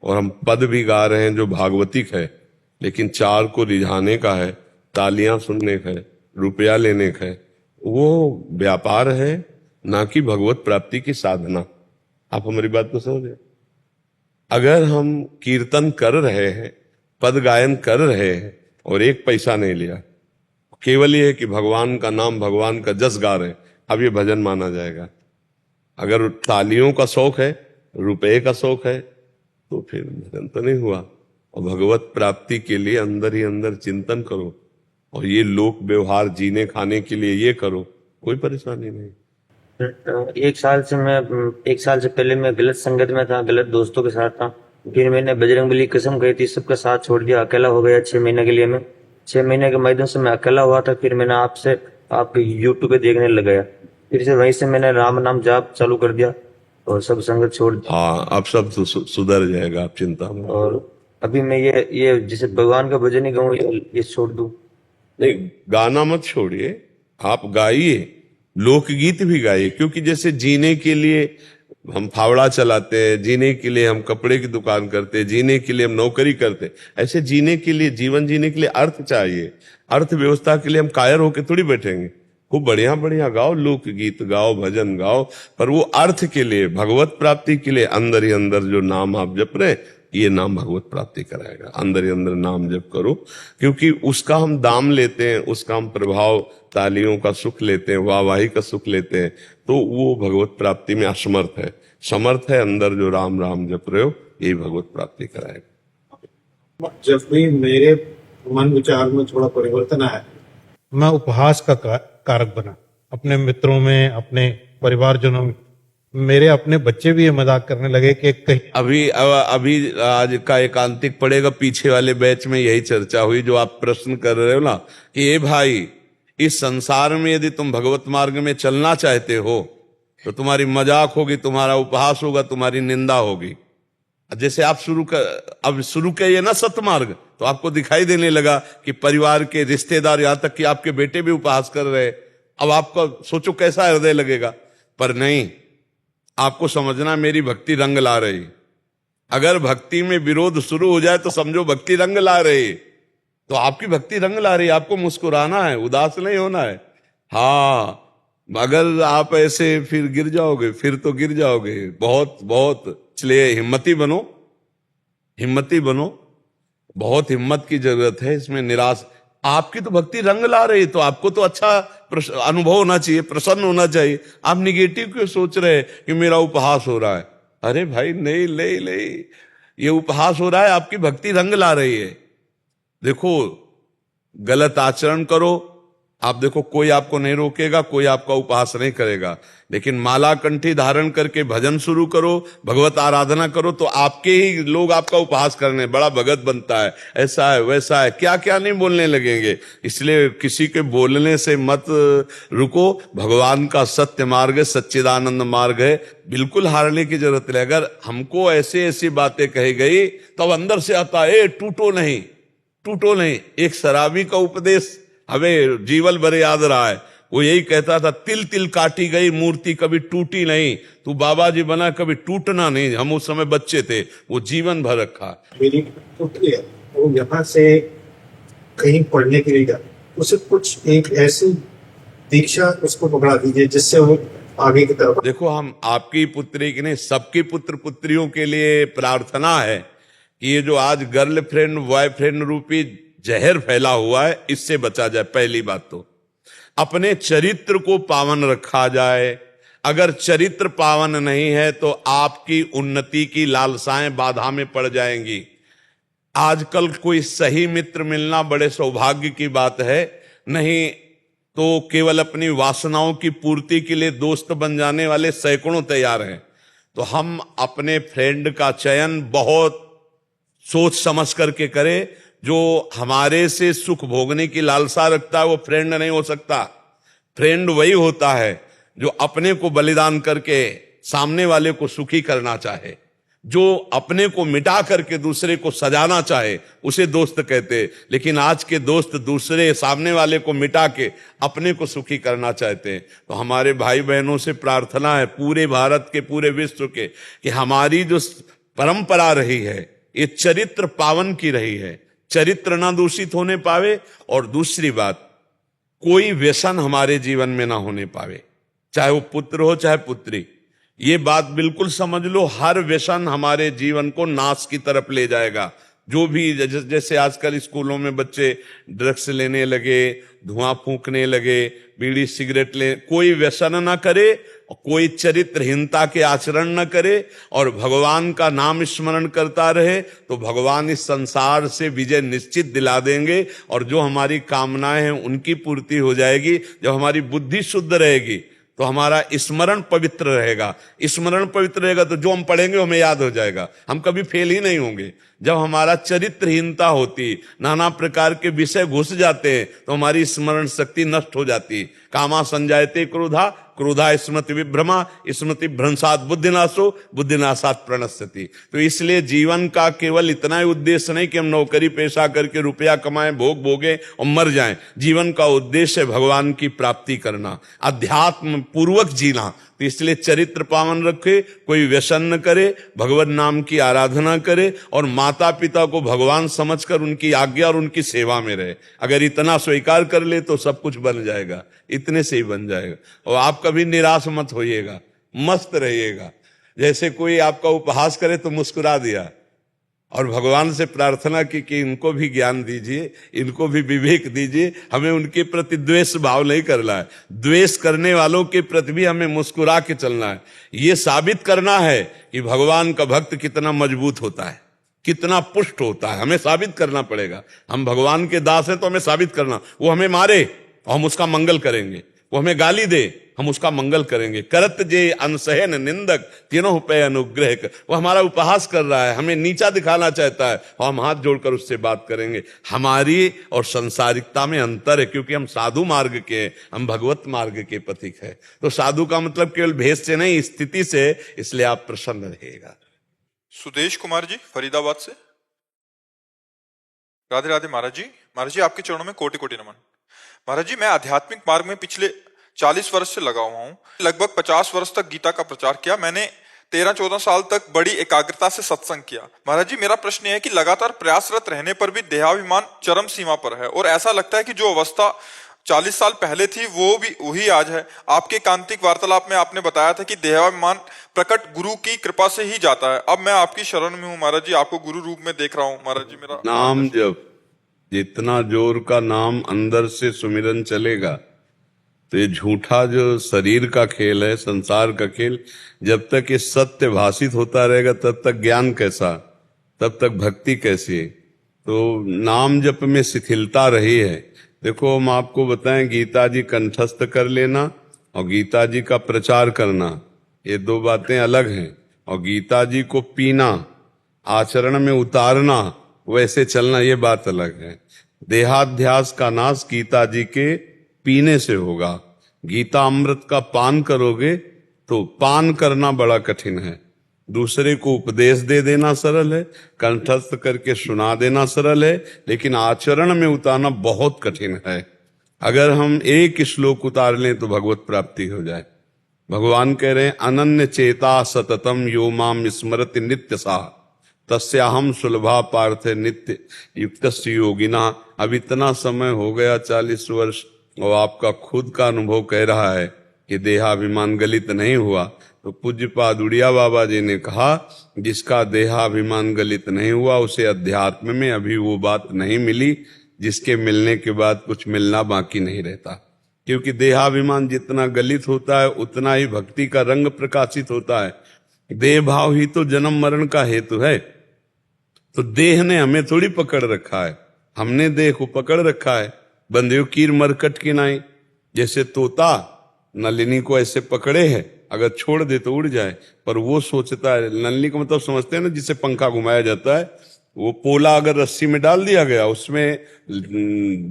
और हम पद भी गा रहे हैं जो भागवतिक है लेकिन चार को रिझाने का है, तालियां सुनने का है, रुपया लेने का है, वो व्यापार है, ना कि भगवत प्राप्ति की साधना। आप हमारी बात को समझे। अगर हम कीर्तन कर रहे हैं, पद गायन कर रहे हैं और एक पैसा नहीं लिया, केवल ये है कि भगवान का नाम, भगवान का जस गा रहे हैं, अब ये भजन माना जाएगा। अगर तालियों का शौक है, रुपए का शौक है, तो फिर भजन तो नहीं हुआ। और भगवत प्राप्ति के लिए अंदर ही अंदर चिंतन करो, और ये लोक व्यवहार जीने खाने के लिए ये करो, कोई परेशानी नहीं। एक साल से पहले मैं गलत संगत में था, गलत दोस्तों के साथ था। फिर मैंने बजरंगबली की कसम खाई थी, सबका साथ छोड़ दिया, अकेला हो गया 6 महीने के लिए। मैं 6 महीने के माध्यम से मैं अकेला हुआ था। फिर मैंने आपके यूट्यूब पे देखने लग गया। फिर से वहीं से मैंने राम नाम जाप चालू कर दिया और सब संगत छोड़ दी। हाँ, अब सब सुधर जाएगा, आप चिंता मत। और अभी मैं ये जैसे भगवान का भजन ही गाऊं, ये छोड़ दूं? नहीं, गाना मत छोड़िए, आप गाइए, लोकगीत भी गाइए। क्योंकि जैसे जीने के लिए हम फावड़ा चलाते हैं, जीने के लिए हम कपड़े की दुकान करते हैं, जीने के लिए हम नौकरी करते हैं, ऐसे जीने के लिए, जीवन जीने के लिए अर्थ चाहिए। अर्थव्यवस्था के लिए हम कायर होकर थोड़ी बैठेंगे। खूब बढ़िया बढ़िया गाओ, लोकगीत गाओ, भजन गाओ, पर वो अर्थ के लिए, भगवत प्राप्ति के लिए अंदर ही अंदर जो नाम आप जप रहे, ये नाम भगवत प्राप्ति कराएगा। अंदर ही अंदर नाम जप करो, क्योंकि उसका हम दाम लेते हैं, उसका हम प्रभाव, तालियों का सुख लेते हैं, वाहवाही का सुख लेते हैं, तो वो भगवत प्राप्ति में असमर्थ है। समर्थ है अंदर जो राम राम जप रहे हो, यही भगवत प्राप्ति कराएगा। जब भी मेरे मन विचार में थोड़ा परिवर्तन आया, मैं उपहास का कारक बना। अपने मित्रों में, अपने परिवारजनों में, मेरे अपने बच्चे भी ये मजाक करने लगे कि कहीं अभी आज का एकांतिक पड़ेगा, पीछे वाले बैच में यही चर्चा हुई जो आप प्रश्न कर रहे हो ना, कि ये भाई, इस संसार में यदि तुम भगवत मार्ग में चलना चाहते हो तो तुम्हारी मजाक होगी, तुम्हारा उपहास होगा, तुम्हारी निंदा होगी। जैसे आप शुरू किए ना सतमार्ग, तो आपको दिखाई देने लगा कि परिवार के रिश्तेदार, यहां तक कि आपके बेटे भी उपहास कर रहे। अब आपका सोचो कैसा हृदय लगेगा। पर नहीं, आपको समझना मेरी भक्ति रंग ला रही। अगर भक्ति में विरोध शुरू हो जाए तो समझो भक्ति रंग ला रही। तो आपकी भक्ति रंग ला रही, आपको मुस्कुराना है, उदास नहीं होना है। हाँ, अगर आप ऐसे फिर गिर जाओगे, फिर तो गिर जाओगे बहुत बहुत। इसलिए हिम्मती बनो, बहुत हिम्मत की जरूरत है इसमें। निराश, आपकी तो भक्ति रंग ला रही, तो आपको तो अच्छा अनुभव होना चाहिए, प्रसन्न होना चाहिए। आप निगेटिव क्यों सोच रहे हैं कि मेरा उपहास हो रहा है? अरे भाई नहीं, ये उपहास हो रहा है, आपकी भक्ति रंग ला रही है। देखो, गलत आचरण करो, आप देखो कोई आपको नहीं रोकेगा, कोई आपका उपहास नहीं करेगा। लेकिन माला कंठी धारण करके भजन शुरू करो, भगवत आराधना करो, तो आपके ही लोग आपका उपहास करने, बड़ा भगत बनता है, ऐसा है वैसा है, क्या क्या नहीं बोलने लगेंगे। इसलिए किसी के बोलने से मत रुको। भगवान का सत्य मार्ग है, सच्चिदानंद मार्ग है, बिल्कुल हारने की जरूरत नहीं। अगर हमको ऐसी बातें कही गई तो अब अंदर से आता है, टूटो नहीं। एक शराबी का उपदेश हमें जीवन भर याद रहा है। वो यही कहता था, तिल तिल काटी गई मूर्ति कभी टूटी नहीं, तू बाबा जी बना कभी टूटना नहीं। हम उस समय बच्चे थे, वो जीवन भर रखा। मेरी पुत्री है, वो यहाँ से कहीं पढ़ने के लिए गया, उसे कुछ एक ऐसी दीक्षा उसको पकड़ा दीजिए जिससे वो आगे की तरफ। देखो, हम आपकी पुत्री की नहीं, सबकी पुत्र पुत्रियों के लिए प्रार्थना है कि ये जो आज गर्लफ्रेंड बॉयफ्रेंड रूपी जहर फैला हुआ है, इससे बचा जाए। पहली बात तो अपने चरित्र को पावन रखा जाए। अगर चरित्र पावन नहीं है तो आपकी उन्नति की लालसाएं बाधा में पड़ जाएंगी। आजकल कोई सही मित्र मिलना बड़े सौभाग्य की बात है, नहीं तो केवल अपनी वासनाओं की पूर्ति के लिए दोस्त बन जाने वाले सैकड़ों तैयार हैं। तो हम अपने फ्रेंड का चयन बहुत सोच समझ करके करें। जो हमारे से सुख भोगने की लालसा रखता है वो फ्रेंड नहीं हो सकता। फ्रेंड वही होता है जो अपने को बलिदान करके सामने वाले को सुखी करना चाहे, जो अपने को मिटा करके दूसरे को सजाना चाहे, उसे दोस्त कहते। लेकिन आज के दोस्त दूसरे सामने वाले को मिटा के अपने को सुखी करना चाहते हैं। तो हमारे भाई बहनों से प्रार्थना है, पूरे भारत के, पूरे विश्व के, कि हमारी जो परंपरा रही है ये चरित्र पावन की रही है। चरित्र ना दूषित होने पावे, और दूसरी बात कोई व्यसन हमारे जीवन में ना होने पावे, चाहे वो पुत्र हो चाहे पुत्री। ये बात बिल्कुल समझ लो, हर व्यसन हमारे जीवन को नाश की तरफ ले जाएगा। जो भी जैसे आजकल स्कूलों में बच्चे ड्रग्स लेने लगे, धुआं फूंकने लगे, बीड़ी सिगरेट ले, कोई व्यसन ना करे, कोई चरित्रहीनता के आचरण न करे और भगवान का नाम स्मरण करता रहे, तो भगवान इस संसार से विजय निश्चित दिला देंगे। और जो हमारी कामनाएं हैं उनकी पूर्ति हो जाएगी। जब हमारी बुद्धि शुद्ध रहेगी तो हमारा स्मरण पवित्र रहेगा। स्मरण पवित्र रहेगा तो जो हम पढ़ेंगे हमें याद हो जाएगा, हम कभी फेल ही नहीं होंगे। जब हमारा चरित्रहीनता होती, नाना प्रकार के विषय घुस जाते हैं, तो हमारी स्मरण शक्ति नष्ट हो जाती। कामा संजायते क्रोधा, क्रोधा स्मृति विभ्रमा, स्मृति भ्रंशात बुद्धिनाशो, बुद्धिनाशात प्रणश्यति। तो इसलिए जीवन का केवल इतना ही उद्देश्य नहीं कि हम नौकरी पेशा करके रुपया कमाएं, भोग भोगें और मर जाएं। जीवन का उद्देश्य है भगवान की प्राप्ति करना, अध्यात्म पूर्वक जीना। तो इसलिए चरित्र पावन रखे, कोई व्यसन न करे, भगवत नाम की आराधना करे और माता पिता को भगवान समझकर उनकी आज्ञा और उनकी सेवा में रहे। अगर इतना स्वीकार कर ले तो सब कुछ बन जाएगा, इतने से ही बन जाएगा। और आप कभी निराश मत होइएगा, मस्त रहिएगा। जैसे कोई आपका उपहास करे तो मुस्कुरा दिया और भगवान से प्रार्थना की कि इनको भी ज्ञान दीजिए, इनको भी विवेक दीजिए। हमें उनके प्रति द्वेष भाव नहीं करना है, द्वेष करने वालों के प्रति भी हमें मुस्कुरा के चलना है। ये साबित करना है कि भगवान का भक्त कितना मजबूत होता है, कितना पुष्ट होता है। हमें साबित करना पड़ेगा। हम भगवान के दास हैं तो हमें साबित करना। वो हमें मारे और हम उसका मंगल करेंगे, वो हमें गाली दे हम उसका मंगल करेंगे। करत जे अनसहन निंदक तीनों पे अनुग्रह। वो हमारा उपहास कर रहा है, हमें नीचा दिखाना चाहता है, और हम हाथ जोड़कर उससे बात करेंगे। हमारी और संसारिकता में अंतर है, क्योंकि हम साधु मार्ग के, हम भगवत मार्ग के पथिक है। तो साधु का मतलब केवल भेष से नहीं, स्थिति से। इसलिए आप प्रसन्न रहिएगा। सुदेश कुमार जी फरीदाबाद से। राधे राधे महाराज जी। महाराज जी आपके चरणों में कोटि कोटि नमन। महाराज जी मैं आध्यात्मिक मार्ग में पिछले 40 वर्ष से लगा हुआ हूँ। लगभग 50 वर्ष तक गीता का प्रचार किया। मैंने 13-14 साल तक बड़ी एकाग्रता से सत्संग किया। महाराज जी मेरा प्रश्न है कि लगातार प्रयासरत रहने पर भी देहाभिमान चरम सीमा पर है और ऐसा लगता है कि जो अवस्था 40 साल पहले थी वो भी वही आज है। आपके कांतिक वार्तालाप में आपने बताया था कि देहाभिमान प्रकट गुरु की कृपा से ही जाता है। अब मैं आपकी शरण में हूँ महाराज जी, आपको गुरु रूप में देख रहा हूँ। महाराज जी मेरा नाम जब जितना जोर का नाम अंदर से सुमिरन चलेगा, तो ये झूठा जो शरीर का खेल है, संसार का खेल, जब तक ये सत्य भाषित होता रहेगा तब तक ज्ञान कैसा, तब तक भक्ति कैसी। तो नाम जप में शिथिलता रही है। देखो हम आपको बताएं, गीता जी कंठस्थ कर लेना और गीता जी का प्रचार करना, ये दो बातें अलग हैं। और गीता जी को पीना, आचरण में उतारना, वैसे चलना, ये बात अलग है। देहाध्यास का नाश गीता जी के पीने से होगा। गीता अमृत का पान करोगे तो पान करना बड़ा कठिन है। दूसरे को उपदेश दे देना सरल है, कंठस्थ करके सुना देना सरल है, लेकिन आचरण में उतारना बहुत कठिन है। अगर हम एक श्लोक उतार लें तो भगवत प्राप्ति हो जाए। भगवान कह रहे हैं, अनन्य चेता सततम यो माम स्मरति नित्य सा तस्याहम सुलभा पार्थ नित्य युक्त योगिना। अब इतना समय हो गया 40 वर्ष और आपका खुद का अनुभव कह रहा है कि देहाभिमान गलित नहीं हुआ। तो पूज्यपाद उड़िया बाबा जी ने कहा, जिसका देहाभिमान गलित नहीं हुआ उसे अध्यात्म में अभी वो बात नहीं मिली जिसके मिलने के बाद कुछ मिलना बाकी नहीं रहता। क्योंकि देहाभिमान जितना गलित होता है उतना ही भक्ति का रंग प्रकाशित होता है। देह भाव ही तो जन्म मरण का हेतु है। तो देह ने हमें थोड़ी पकड़ रखा है, हमने देह को पकड़ रखा है। बंदियों कीर मरकट की नाई, जैसे तोता नलिनी को ऐसे पकड़े है, अगर छोड़ दे तो उड़ जाए, पर वो सोचता है, नलिनी का मतलब समझते हैं ना, जिसे पंखा घुमाया जाता है, वो पोला अगर रस्सी में डाल दिया गया, उसमें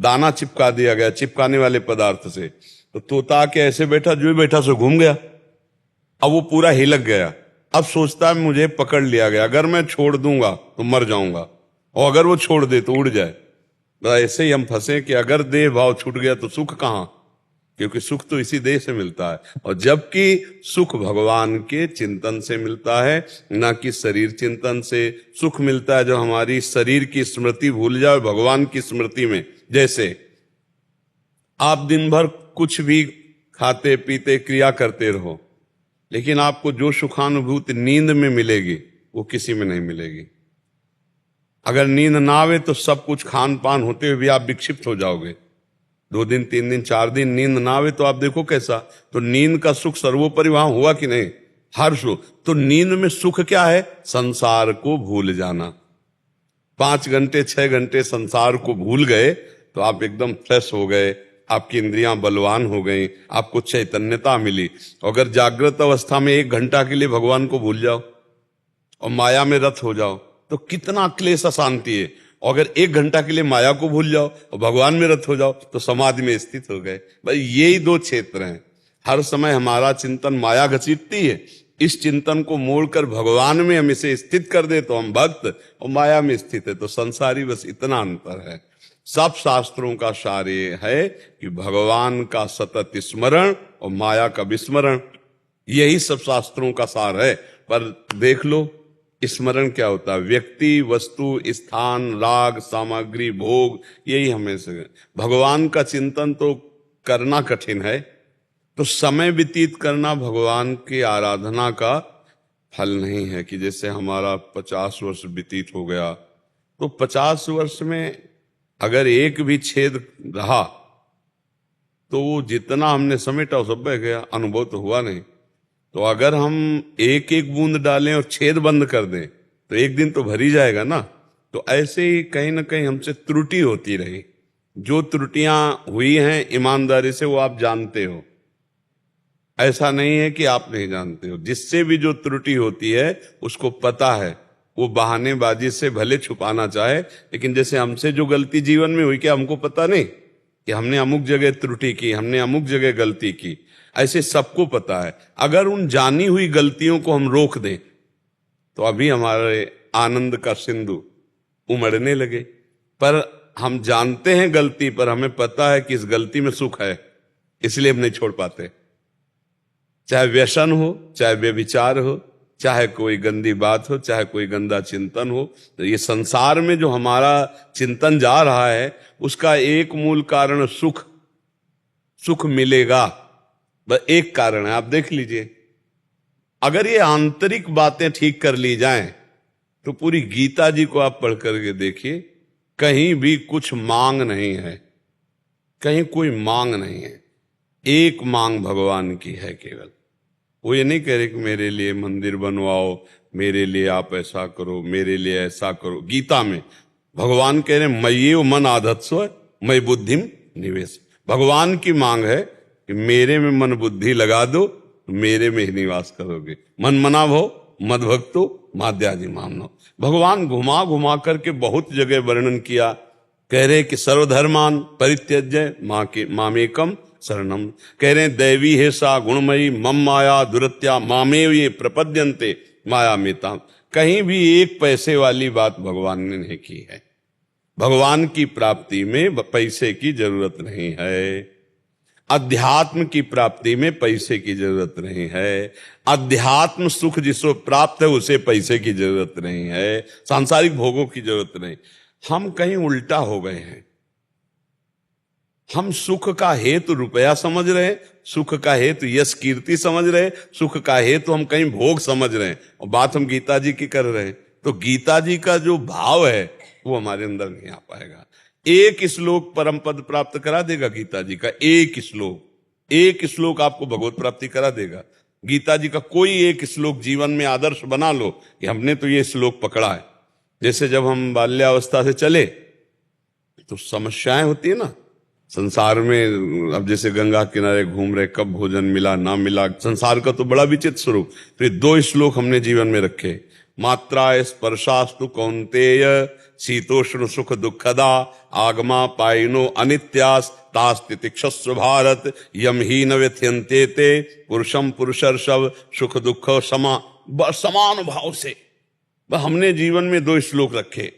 दाना चिपका दिया गया चिपकाने वाले पदार्थ से, तो तोता के ऐसे बैठा, जो बैठा सो घूम गया। अब वो पूरा हिलक गया। अब सोचता है मुझे पकड़ लिया गया, अगर मैं छोड़ दूंगा तो मर जाऊंगा, और अगर वो छोड़ दे तो उड़ जाए। ऐसे ही हम फंसे कि अगर देह भाव छूट गया तो सुख कहां। क्योंकि सुख तो इसी देह से मिलता है, और जबकि सुख भगवान के चिंतन से मिलता है, ना कि शरीर चिंतन से। सुख मिलता है जो हमारी शरीर की स्मृति भूल जाए भगवान की स्मृति में। जैसे आप दिन भर कुछ भी खाते पीते क्रिया करते रहो, लेकिन आपको जो सुखानुभूति नींद में मिलेगी वो किसी में नहीं मिलेगी। अगर नींद ना आवे तो सब कुछ खान पान होते हुए भी आप विक्षिप्त हो जाओगे। 2 दिन 3 दिन 4 दिन नींद ना आवे तो आप देखो कैसा। तो नींद का सुख सर्वोपरि वहां हुआ कि नहीं? हर सुख। तो नींद में सुख क्या है? संसार को भूल जाना। 5 घंटे 6 घंटे संसार को भूल गए तो आप एकदम फ्रेश हो गए, आपकी इंद्रियां बलवान हो गई, आपको चैतन्यता मिली। अगर जागृत अवस्था में 1 घंटा के लिए भगवान को भूल जाओ और माया में रत हो जाओ तो कितना क्लेश अशांति है। अगर 1 घंटा के लिए माया को भूल जाओ और भगवान में रत हो जाओ तो समाधि में स्थित हो गए। भाई यही 2 क्षेत्र हैं। हर समय हमारा चिंतन माया घसीटती है, इस चिंतन को मोड़कर भगवान में हम इसे स्थित कर दे तो हम भक्त, और माया में स्थित है तो संसारी। बस इतना अंतर है। सब शास्त्रों का सार ये है कि भगवान का सतत स्मरण और माया का विस्मरण, यही सब शास्त्रों का सार है। पर देख लो स्मरण क्या होता है? व्यक्ति, वस्तु, स्थान, राग, सामग्री, भोग, यही हमें से। भगवान का चिंतन तो करना कठिन है, तो समय व्यतीत करना भगवान की आराधना का फल नहीं है। कि जैसे हमारा 50 वर्ष व्यतीत हो गया तो 50 वर्ष में अगर एक भी छेद रहा तो वो जितना हमने समेटा वो सब बह गया, अनुभव तो हुआ नहीं। तो अगर हम एक एक बूंद डालें और छेद बंद कर दें तो एक दिन तो भर ही जाएगा ना। तो ऐसे ही कहीं ना कहीं हमसे त्रुटि होती रही। जो त्रुटियां हुई हैं ईमानदारी से वो आप जानते हो, ऐसा नहीं है कि आप नहीं जानते हो। जिससे भी जो त्रुटि होती है उसको पता है, वो बहानेबाजी से भले छुपाना चाहे, लेकिन जैसे हमसे जो गलती जीवन में हुई क्या हमको पता नहीं कि हमने अमुक जगह त्रुटि की, हमने अमुक जगह गलती की? ऐसे सबको पता है। अगर उन जानी हुई गलतियों को हम रोक दें तो अभी हमारे आनंद का सिंधु उमड़ने लगे। पर हम जानते हैं गलती, पर हमें पता है कि इस गलती में सुख है, इसलिए हम नहीं छोड़ पाते। चाहे व्यसन हो, चाहे व्यभिचार हो, चाहे कोई गंदी बात हो, चाहे कोई गंदा चिंतन हो, तो ये संसार में जो हमारा चिंतन जा रहा है उसका एक मूल कारण सुख। सुख मिलेगा, बस एक कारण है, आप देख लीजिए। अगर ये आंतरिक बातें ठीक कर ली जाएं तो पूरी गीता जी को आप पढ़ करके देखिए, कहीं भी कुछ मांग नहीं है, कहीं कोई मांग नहीं है। एक मांग भगवान की है केवल। वो ये नहीं कह रहे कि मेरे लिए मंदिर बनवाओ, मेरे लिए आप ऐसा करो, मेरे लिए ऐसा करो। गीता में भगवान कह रहे मय्येव मन आधत्स्व मयि बुद्धिम निवेश। भगवान की मांग है कि मेरे में मन बुद्धि लगा दो तो मेरे में ही निवास करोगे। मन मना भो मद भक्तो माद्यादि मामनो। भगवान घुमा घुमा करके बहुत जगह वर्णन किया। कह रहे कि सर्वधर्मान परित्यज्य मामेकम शरणम। कह रहे दैवी है सा गुणमयी मम माया दुरत्या मामेव ये प्रपद्यन्ते माया मेता। कहीं भी एक पैसे वाली बात भगवान ने नहीं की है। भगवान की प्राप्ति में पैसे की जरूरत नहीं है। अध्यात्म की प्राप्ति में पैसे की जरूरत नहीं है। अध्यात्म सुख जिसको प्राप्त है उसे पैसे की जरूरत नहीं है, सांसारिक भोगों की जरूरत नहीं। हम कहीं उल्टा हो गए हैं। हम सुख का हेतु रुपया समझ रहे हैं, सुख का हेतु यश कीर्ति समझ रहे हैं, सुख का हेतु हम कहीं भोग समझ रहे हैं, और बात हम गीता जी की कर रहे हैं। तो गीता जी का जो भाव है वो हमारे अंदर नहीं आ पाएगा। एक श्लोक परम पद प्राप्त करा देगा गीता जी का, एक श्लोक आपको भगवत प्राप्ति करा देगा। गीता जी का कोई एक श्लोक जीवन में आदर्श बना लो कि हमने तो ये श्लोक पकड़ा है। जैसे जब हम बाल्यावस्था से चले तो समस्याएं होती है ना संसार में। अब जैसे गंगा किनारे घूम रहे, कब भोजन मिला ना मिला, संसार का तो बड़ा विचित्र स्वरूप। तो ये 2 श्लोक हमने जीवन में रखे। मात्रा स्पर्शास्तु कौन्तेय शीतोष्ण सुख दुखदा आगमा पाइनो अनित्यास तास्तितिक्षस्व भारत यम ही न व्यथ्यन्ते ते पुरुषम पुरुषर्षभ सुख दुख समान भाव से। हमने जीवन में 2 श्लोक रखे।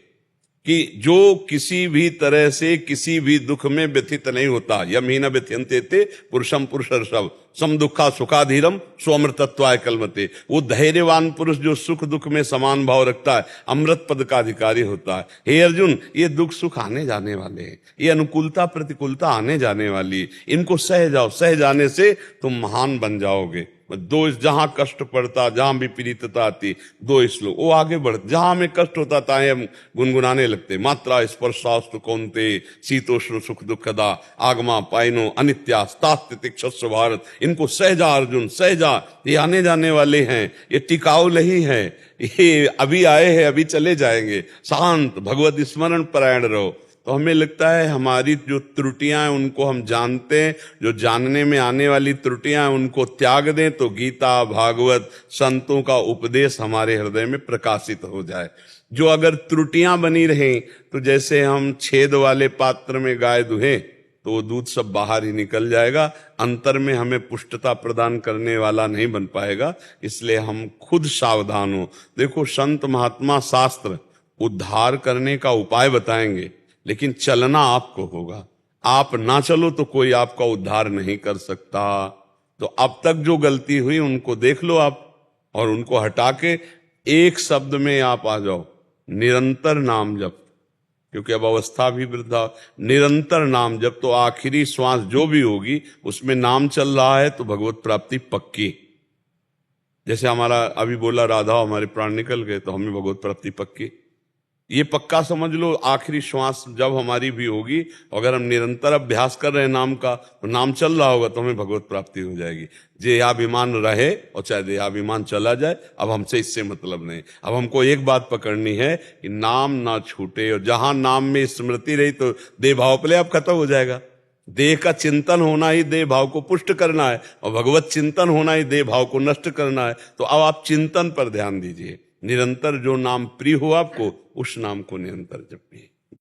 कि जो किसी भी तरह से किसी भी दुख में व्यथित नहीं होता। यमीन व्यथ्यन्ते ते पुरुषम पुरुषर्षभ सम दुखा सुखाधीरम स्वमृतत्वाय कलमते। वो धैर्यवान पुरुष जो सुख दुख में समान भाव रखता है अमृत पद का अधिकारी होता है। हे अर्जुन, ये दुख सुख आने जाने वाले हैं, ये अनुकूलता प्रतिकूलता आने जाने वाली है, इनको सह जाओ। सह जाने से तुम महान बन जाओगे। दो, जहां कष्ट पड़ता, जहां विपरीतता आती, दो श्लोक वो आगे बढ़। जहां हमें कष्ट होता था हम गुनगुनाने लगते, मात्रा स्पर्शास्तु कौन्ते शीतोष्ण सुख दुखदा आगमा पाइनो अनित्या स्थितिक्षस्व भारत। इनको सह जा अर्जुन, सह जा, ये आने जाने वाले हैं, ये टिकाऊ नहीं है, ये अभी आए हैं अभी चले जाएंगे। शांत भगवत स्मरण परायण रहो। तो हमें लगता है हमारी जो त्रुटियां हैं उनको हम जानते हैं, जो जानने में आने वाली त्रुटियां हैं उनको त्याग दें तो गीता भागवत संतों का उपदेश हमारे हृदय में प्रकाशित हो जाए। जो अगर त्रुटियां बनी रहें तो जैसे हम छेद वाले पात्र में गाय दुहें तो वो दूध सब बाहर ही निकल जाएगा, अंतर में हमें पुष्टता प्रदान करने वाला नहीं बन पाएगा। इसलिए हम खुद सावधान हो। देखो, संत महात्मा शास्त्र उद्धार करने का उपाय बताएंगे, लेकिन चलना आपको होगा। आप ना चलो तो कोई आपका उद्धार नहीं कर सकता। तो अब तक जो गलती हुई उनको देख लो आप, और उनको हटा के एक शब्द में आप आ जाओ, निरंतर नाम जप। क्योंकि अब अवस्था भी वृद्धा, निरंतर नाम जप। तो आखिरी श्वास जो भी होगी उसमें नाम चल रहा है तो भगवत प्राप्ति पक्की। जैसे हमारा अभी बोला राधा हमारे प्राण निकल गए तो हमें भगवत प्राप्ति पक्की। ये पक्का समझ लो, आखिरी श्वास जब हमारी भी होगी, अगर हम निरंतर अभ्यास कर रहे हैं नाम का, तो नाम चल रहा होगा तो हमें भगवत प्राप्ति हो जाएगी। देहाभिमान रहे और चाहे देहाभिमान चला जाए, अब हमसे इससे मतलब नहीं। अब हमको एक बात पकड़नी है कि नाम ना छूटे, और जहां नाम में स्मृति रही तो देह भाव अपने आप खत्म हो जाएगा। देह का चिंतन होना ही देह भाव को पुष्ट करना है, और भगवत चिंतन होना ही देह भाव को नष्ट करना है। तो अब आप चिंतन पर ध्यान दीजिए। निरंतर जो नाम प्रिय हो आपको, उस नाम को निरंतर जपिए।